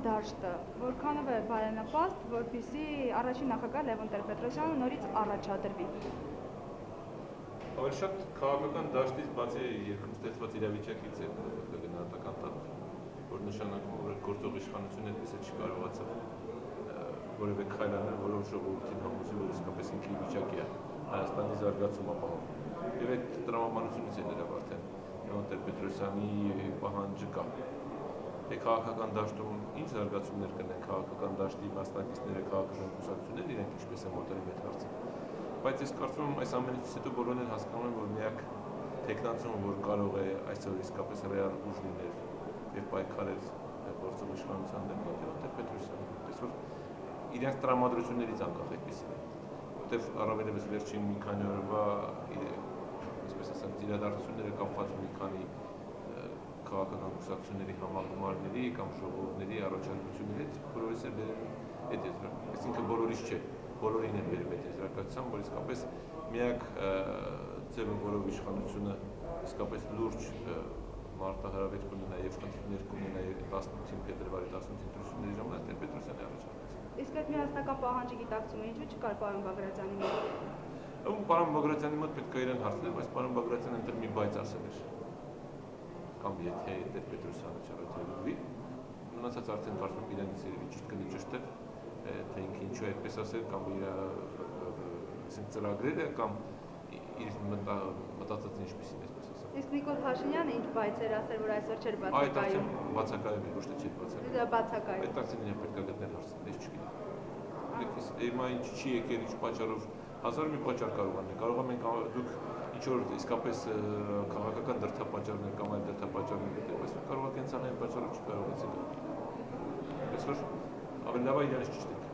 Դաշտը որքանով է բարենպաստ, որպեսզի առաջին նախագահ Լևոն Տեր-Պետրոսյանը նորից առաջադրվի։ Ավելի շատ քաղաքական դաշտից բացի երկրում ստեղծված իրավիճակից է գնահատական տալ, որ նշանակում որ գործող իշխանությունը այդպես չի կարողացավ որևէ քայլ անել, որով ժողովրդին համոզի, որ իսկապես ինքը ի վիճակի է Հայաստանի զարգացում ապահովել։ Եվ այդ տրամաբանությունից է ներավ արդեն Լևոն Տեր-Պետրոսյանի պահանջը կա։ Քաղաքական դաշտում ինչ զարգացումներ կնեն քաղաքական դաշտի մասնակիցները, քաղաքական կուսակցությունները, իրենք ինչպես են մոտենում այդ հարցը։ Բայց ես կարծում եմ այս ամենից հետո բոլորն են հասկանում են, որ միակ թեկնածումը, որ կարող է այսօր իսկապես ռեալ ուժ լինել եւ պայքարել գործող իշխանության դեմ, դա Լևոն Տեր-Պետրոսյանն է։ Այսօր իրենց տրամադրություններից անկախ այդպեսին է, որտեղ առավելևս վերջին մի քանի օրվա այսպես ասած իրադարձությունները կապված մի քանի քաղաքական կուսակցությունների համագումարների կամ ժողովների առաջարկություններից բոլորիս է բերել այդ եզրակացության, այսինքն բոլորից չէ, բոլորին է բերում այդ եզրակացության, որ իսկապես միակ ձևը, որով իշխանությունը իսկապես լուրջ մարտահրավեր կունենա եւ խնդիրներ կունենա 18 փետրվարի 18 ընտրությունների ժամանակ Տեր-Պետրոսյանի առաջարկությունը։ Իսկ այդ միասնական պահանջի գիտակցումը ինչու չկար պարոն Բագրատյանի մոտ։ Պարոն Բագրատյանի մոտ պետք է իրեն հարցնել, բայց պարոն Բագրատյանը ընտրել մի բայց ասել էր։ Կամ եթե Տեր-Պետրոսյանը չառաջարկվի, մնացած արդեն կարծում եմ իրենց ճիշտ կնճշտել, թե ինքը ինչու այդպես ասել կամ իր ծրագրերը կամ իր մտածածը ինչպեսին է այսպես ասեմ։ Իսկ Նիկոլ Փաշինյանը ինչ բայց էր ասել, որ այսօր չէր բացակայում։ Այդ բացակայում է, ոչ թե չէր բացակայում։ Դա բացակայում։ Այդ տակցին իրեն պետք է գտնել հարցը, ես չգիտեմ։ Հիմա ինչ չի եկել, ինչ պատճառով, հազար մի պատճառ կարող անեն։ Կարող են դուք ինչ-որ իսկապես քաղաքական դրդապատճառներ կամ այլ դրդապատճառներ գտնել, բայց կարող է կենցաղային պատճառով չի կարողացել։ Այսօր ավելի լավ է իրենից ճիշտ